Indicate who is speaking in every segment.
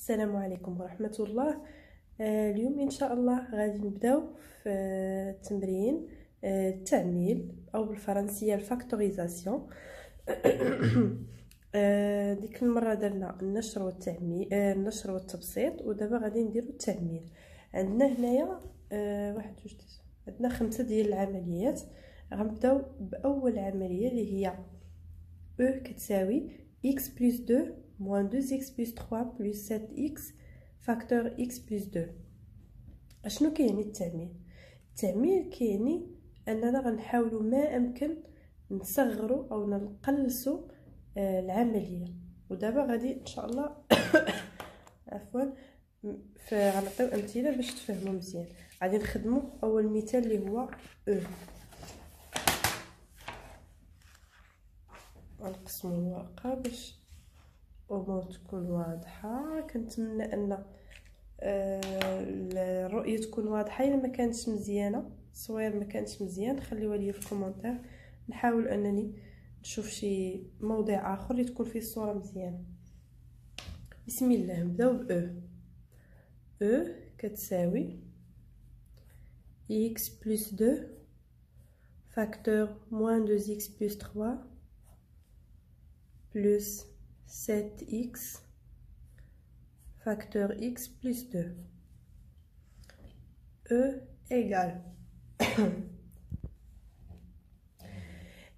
Speaker 1: السلام عليكم ورحمة الله. اليوم إن شاء الله غادي نبداو في تمرين التعميل أو بالفرنسية الفاكتوريزاسيون. ديك المرة درنا النشر والتعميل، النشر والتبسيط، ودابا غادي نديرو التعميل. عندنا هنايا واحد جوج عندنا 5 ديال العمليات. غنبداو بأول عملية اللي هي E كتساوي x plus 2 moins 2x plus 3 plus 7x facteur x plus 2. اشنو كيعني التعميل؟ التعميل كيعني اننا غنحاولوا ما امكن نصغروا او نقلصوا العمليه. ودابا غادي ان شاء الله عفوا غنعطيو امثله باش تفهموا مزيان. غادي نخدموا اول مثال اللي هو او. غنقسموا الورقه باش الامور تكون واضحه. كنتمنى ان الرؤيه تكون واضحه. الا ما كانتش مزيانه، الصوير ما كانش مزيان، خليوها لي في كومونتير، نحاول انني نشوف شي موضع اخر اللي تكون فيه الصوره مزيانه. بسم الله. نبداو ب او كتساوي x plus 2 facteur moins 2x plus 3 plus 7x facteur x plus 2. E égale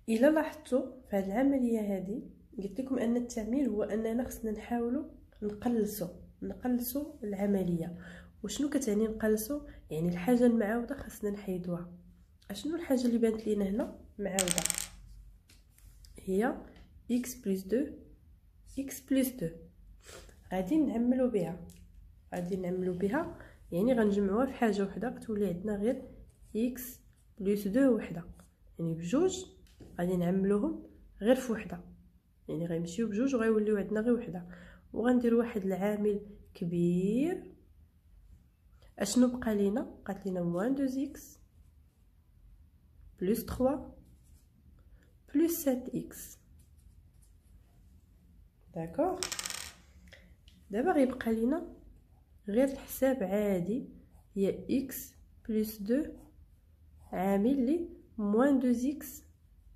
Speaker 1: إلا لاحظتوا في هذه العملية هذه قلت لكم أن التعميل هو أننا خصنا نحاولوا نقلصوا العملية. وشنو كتعني نقلصوا؟ يعني الحاجة المعاودة خصنا نحيدوها. اشنو الحاجة اللي بانت لينا هنا معاودة؟ هي x plus 2 x plus 2. غادي نعملوا بها يعني غنجمعوها في حاجه وحده، غتولي عندنا غير x plus 2 وحده. يعني بجوج غادي نعملوهم غير في وحده، يعني غيمشيو بجوج وغيوليو عندنا غير وحده. وغندير واحد العامل كبير. اشنو بقى لينا؟ بقات لينا moins 2x plus 3 plus 7x. داكوغ. دابا غيبقى لينا غير الحساب عادي، هي x plus 2 عامل لي moins 2x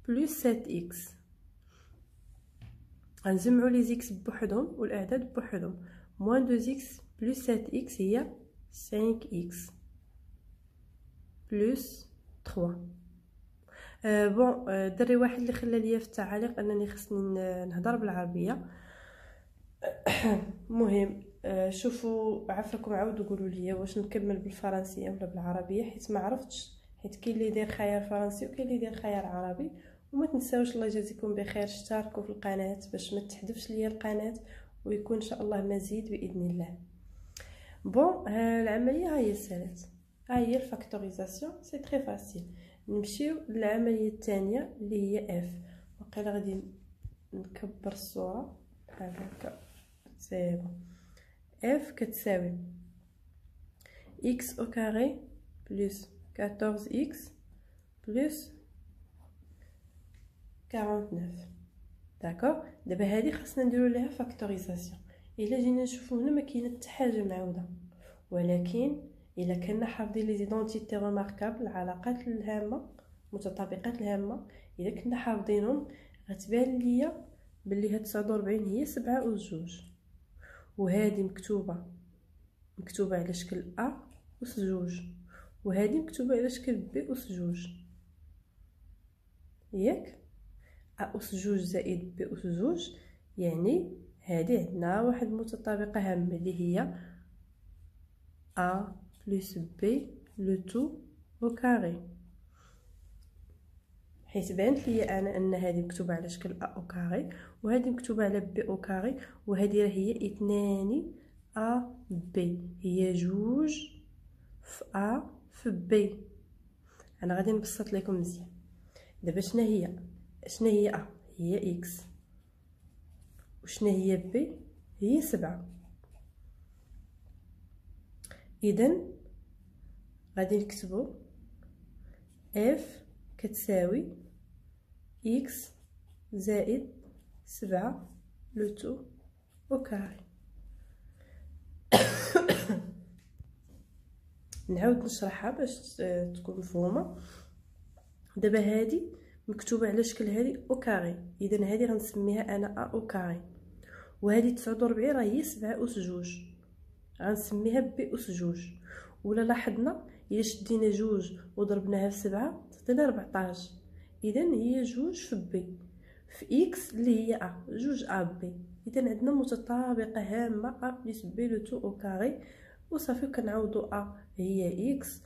Speaker 1: plus 7x. غنجمعوا لي زيكس بوحدهم والاعداد بوحدهم. moins 2x plus 7x هي 5x plus 3. بون دري واحد اللي خلى ليا في التعاليق انني خصني نهضر بالعربيه. مهم شوفوا عفاكم عاودوا قولوا لي واش نكمل بالفرنسيه ولا بالعربيه، حيت ما عرفتش، حيت كاين اللي يدير خيار فرنسي وكاين اللي يدير خيار عربي. وما تنساوش الله يجازيكم بخير اشتركوا في القناه باش ما تحذفش ليا القناه ويكون ان شاء الله مزيد باذن الله. بون العمليه هي سالات، هي الفاكتوريزاسيون سي تري فاسيل. نمشيو للعمليه الثانيه اللي هي اف. وقيلا غادي نكبر الصوره بحال هكا. سي بون. اف كتساوي x au carré plus 14x plus 49. داكوغ. دابا هذه خاصنا نديرو ليها فاكتوريزاسيون. الا جينا نشوفو هنا ما كاينه حتى حاجه معوده، ولكن الا كنا حافظين لي زيدونتيتي ريماركابل، العلاقات الهامه، متطابقات الهامه، الا كنا حافظينهم غتبان ليا باللي هاد 49 هي 7 أس 2، وهذه مكتوبه على شكل ا أس 2، وهذه مكتوبه على شكل بي أس 2. ياك ا أس 2 زائد بي أس 2، يعني هذه عندنا واحد المتطابقه هامه اللي هي ا بلس بي لو تو او كاري. حيت بانت لي انا ان هذه مكتوبه على شكل ا او كاري وهذه مكتوبه على بي او كاري، وهذه هي 2 ا بي، هي جوج في ا في بي. انا غادي نبسط لكم مزيان. دابا شنو هي ا؟ هي اكس. وشنو هي بي؟ هي 7. اذا غادي نكتبو اف كتساوي x زائد 7 لو تو او كاري. نعاود نشرحها باش تكون مفهومه. دابا هذه مكتوبه على شكل هذه او كاري، اذا هذه غنسميها انا ا او كاري، وهذه 49 راه هي 7 اس 2، غنسميها بي اس 2. ولا لاحظنا الا شدينا 2 وضربناها في 7 تعطينا 14، اذا هي 2 في بي في اكس اللي هي ا، 2 ا بي. اذا عندنا متطابقه هامه ا بلس بي لو تو او كاري، وصافي كنعوضوا ا هي اكس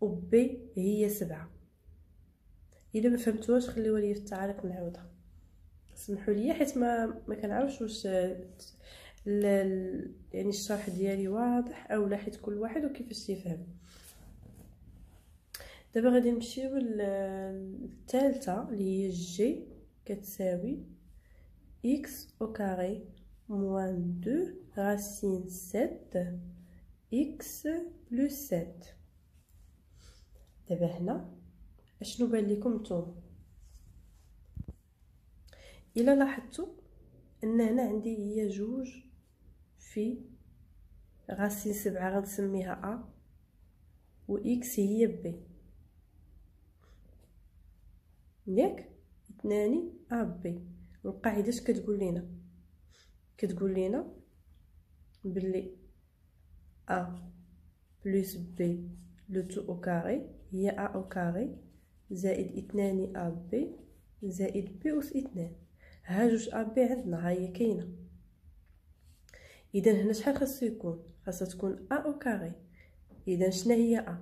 Speaker 1: و بي هي 7. الا ما فهمتوهاش خليوها لي في التعاليق نعاودها، سمحوا لي حيت ما كنعرفش واش يعني الشرح ديالي واضح او لا، حيت كل واحد وكيفاش يفهم. دابا غادي نمشيو للثالثه اللي هي جي كتساوي اكس او كاري موان 2 راسين 7 اكس بلس 7. دابا هنا اشنو بان لكم نتوما؟ الا لاحظتوا ان هنا عندي هي 2 في راسين 7 غنسميها ا، و اكس هي بي، ياك 2 ا بي. والقاعده اش كتقول لنا؟ كتقول لنا بلي ا بلس بي لو تو او كاري هي ا او كاري زائد 2 ا بي زائد بي اس 2. ها 2 ا بي عندنا، ها هي كاينه. اذا هنا شحال خاصو يكون؟ خاصها تكون ا او كاري. اذا شنو هي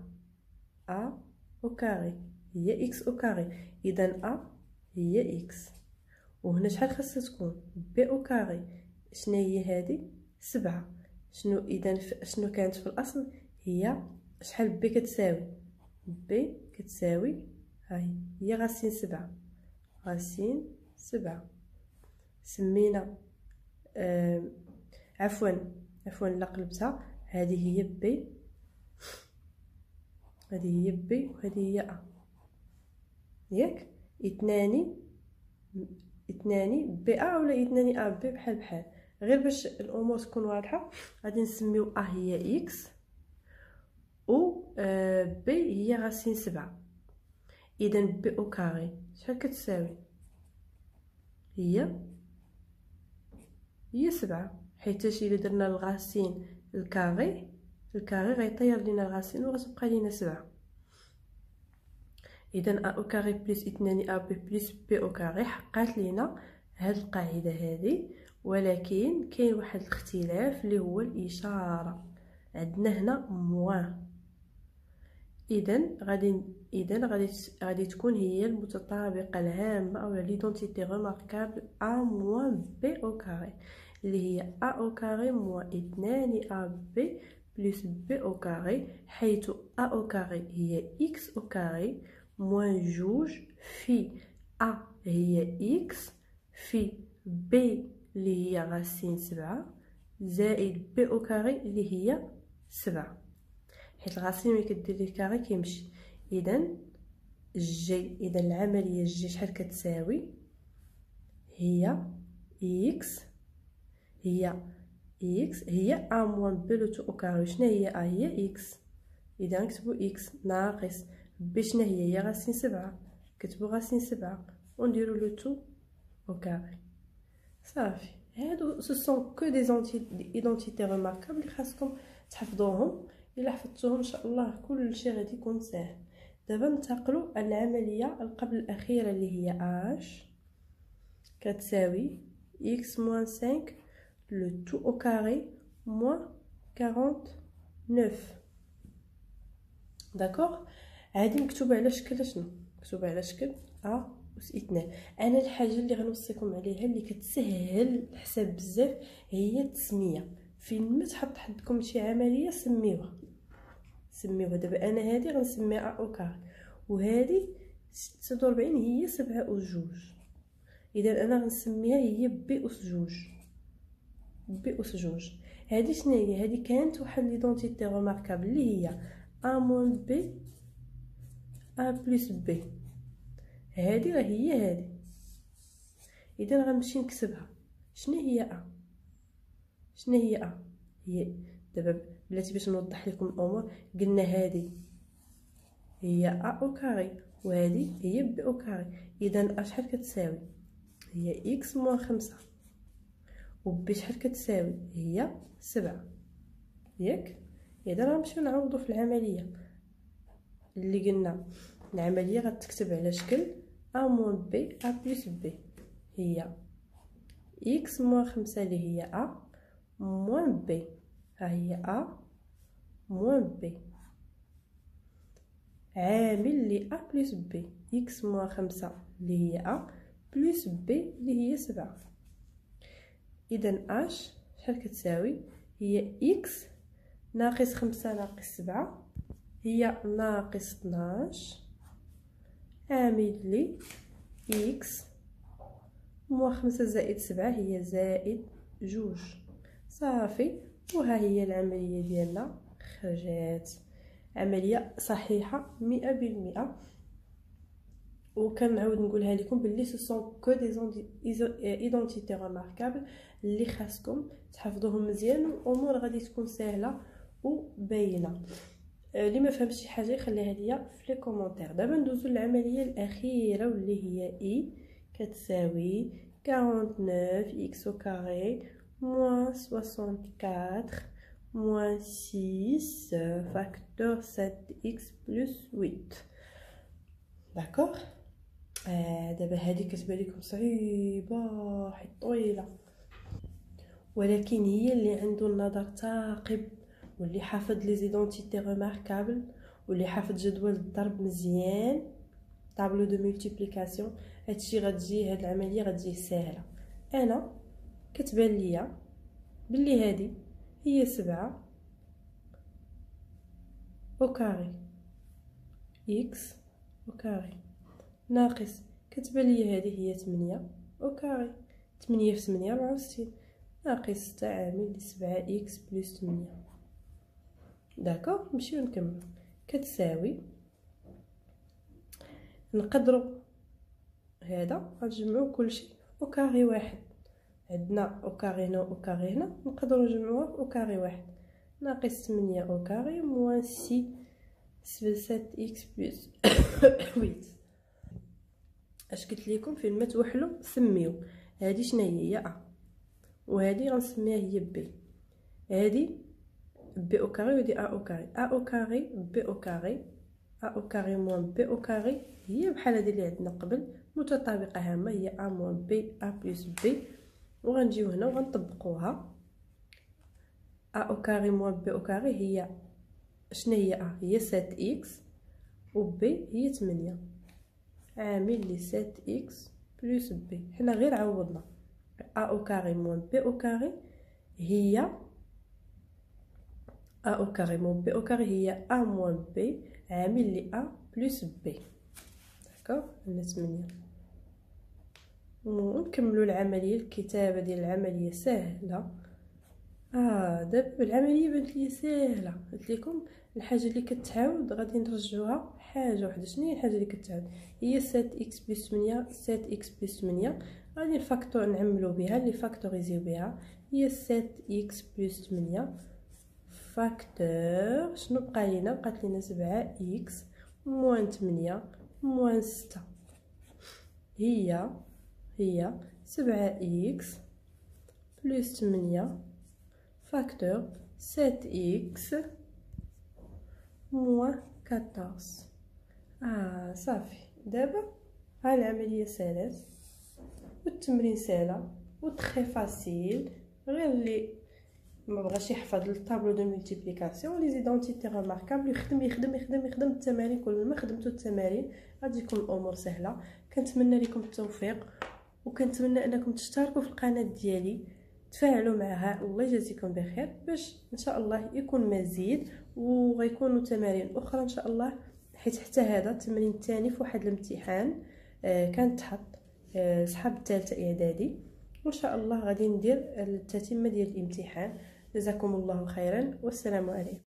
Speaker 1: ا او كاري هي اكس او كاري، اذا ا هي اكس. وهنا شحال خاصها تكون؟ بي او كاري. شنو هي هذه؟ 7. شنو اذا شنو كانت في الاصل؟ هي شحال بي كتساوي؟ بي كتساوي هي غاسين 7، غاسين 7. سمينا عفوا لا قلبتها، هذه هي بي، هذه هي بي وهذه هي ا، ياك 2 بي ا ولا 2 ا بي بحال. غير باش الامور تكون واضحه غادي نسميو ا هي اكس و بي هي راسين 7. اذا بي او كاري شحال كتساوي؟ هي 7، حيت الا درنا الغاسين الكاري غيطير لينا الغاسين وغتبقى لينا 7. اذا ا او كاري بلس 2 ا بي بلس بي او كاري حقات لينا هاد القاعده هذه. ولكن كاين واحد الاختلاف اللي هو الاشاره، عندنا هنا موان. اذا غادي تكون هي المتطابقه الهامه او ليدونتيتي ريماركابل ا موان بي او كاري، اللي هي ا او كاري موان 2 ا بي بلس بي او كاري، حيث ا او كاري هي اكس او كاري موان 2 في ا هي اكس في بي اللي هي غاسين 7 زائد بي او كاري اللي هي 7، حيت الغاسين ملي كدير ليه كاري كيمشي. اذا العمليه جي شحال كتساوي؟ هي اكس هي ا موان بي لو تو او كاري. شنو هي ا؟ هي اكس، اذا نكتبو اكس ناقص بي شنو هي غاسين 7، كتبو غاسين 7 ونديرو لو تو او كاري. صافي، هادو سو سون كو دي ايدونتيتي ريماركابل اللي خاصكم تحفظوهم. الا حفظتوهم ان شاء الله كلشي غادي يكون ساهل. دابا ننتقلوا العمليه القبل الاخيره اللي هي اش كتساوي x موان 5 لو تو او كاري موان 49. داكوغ، هادي مكتوبه على شكل شنو؟ مكتوبه على شكل ا اس 2. انا الحاجه اللي غنوصيكم عليها اللي كتسهل الحساب بزاف هي التسميه. فين ما تحط حدكم شي عمليه سميوها. دابا انا هادي غنسميها ا او كاري، وهادي 46 هي 7 اس 2. اذا انا غنسميها هي بي اس 2. هادي شنو هي؟ هادي كانت واحد ليدونتيتي ريماركابل اللي هي ا موان بي ا بلس بي. هادي راه هي هادي. اذا غنمشي نكتبها. شنو هي ا؟ هي دابا بلاتي باش نوضح لكم الامور، قلنا هذه هي ا او كاري وهذه هي بي او كاري، اذا شحال كتساوي؟ هي اكس موان 5 وبي شحال كتساوي؟ هي 7 ياك. اذا غنمشيو نعوضو في العمليه اللي قلنا. العمليه غتكتب على شكل ا موان بي ا بلس بي، هي اكس موان 5 اللي هي ا موان بي، ها هي ا موان بي عامل لي ا بلس بي، اكس موان 5 اللي هي ا بلس بي اللي هي 7. اذا اش شحال كتساوي؟ هي اكس ناقص 5 ناقص 7 هي ناقص 12 عامل لي اكس موان 5 زائد 7 هي زائد 2 صافي. وها هي العمليه ديالنا خرجات. عمليه صحيحه 100%. وكنعاود نقولها لكم باللي سو سون كو دي ايدونتيتي ريماركابل اللي خاصكم تحفظوهم مزيان، والامور غادي تكون سهله وباينه. اللي ما فهمش شي حاجه يخليها ليا في لي كومونتير. دابا ندوزو للعمليه الاخيره واللي هي اي كتساوي 49 اكس او كاري موان 64 موان 6 فاكتور 7 اكس بلس 8. داكوغ. دابا هذه كتبان لكم صعيبه حيت طويله، ولكن هي اللي عنده النظر ثاقب واللي حافظ لي زيدونتيتي ريماركابل واللي حافظ جدول الضرب مزيان، طابلو دو ملتيبليكاسيون، هادشي غتجي هاد العمليه غتجي ساهله. انا كتبان ليا بلي هذه هي 7 او كاري اكس او كاري ناقص كتبان ليا هذه هي 8 او كاري، 8 في 8 64 ناقص 6 عامل 7 اكس بلس 8. داكوغ. نمشيو نكمل. كتساوي نقدروا هذا غنجمعوا كلشي او كاري واحد، عندنا او كاري هنا او كاري هنا، نقدروا نجمعوه او كاري واحد ناقص 8 او كاري موان 7 اكس بلس 8. اش قلت لكم؟ فين ما توحلوا سميو. هذه شنو هي؟ ا، وهذه غنسميها هي بي. هذه بي او كاري وهذه ا او كاري، ا او كاري بي او كاري، ا او كاري موان بي او كاري هي بحال هذه اللي عندنا قبل متطابقه هامه، هي ا موان بي ا بلس بي. وغنجيو هنا وغنطبقوها. ا او كاري موان بي او كاري هي شنو هي؟ ا هي 7 اكس وبي هي 8 عامل لي 7 اكس بلس بي. حنا غير عوضنا. ا او كاري موان بي او كاري هي ا او كاري موان بي او كاري هي ا موان بي عامل لي ا بلس بي. داكوغ. عندنا 8. ونكملوا العمليه. الكتابه ديال العمليه سهله. دابا العمليه بانت لي سهله. قلت لكم الحاجه اللي كتعاود غادي نرجعوها حاجه وحده. شنو هي الحاجه اللي كتعاود؟ هي 7 اكس بلس 8. 7 اكس بلس 8 غادي الفاكتور نعملوا بها اللي فاكتوريزيو بها، هي 7 اكس بلس 8 فاكتور. شنو بقى لينا؟ بقات لينا 7 اكس موان 8 موان 6 هي 7 اكس بلس 8 فاكتور 7 اكس موان 14. صافي. دابا ها العمليه سالات والتمرين سالا وتري فاسيل. غير اللي ما بغاش يحفظ الطابلو دو ملتيبليكاسيون لي زيدونتيتي ريماركابل يخدم التمارين. كل ما خدمتوا التمارين غادي تكون الامور سهله. كنتمنى لكم التوفيق، وكنتمنى انكم تشتركوا في القناه ديالي، تفاعلوا معها. الله يجازيكم بخير، باش ان شاء الله يكون مزيد وغيكونوا تمارين اخرى ان شاء الله. حيت حتى هذا التمرين الثاني في واحد الامتحان كان تحط صحاب الثالثه اعدادي، وان شاء الله غادي ندير التتمه ديال الامتحان. جزاكم الله خيرا والسلام عليكم.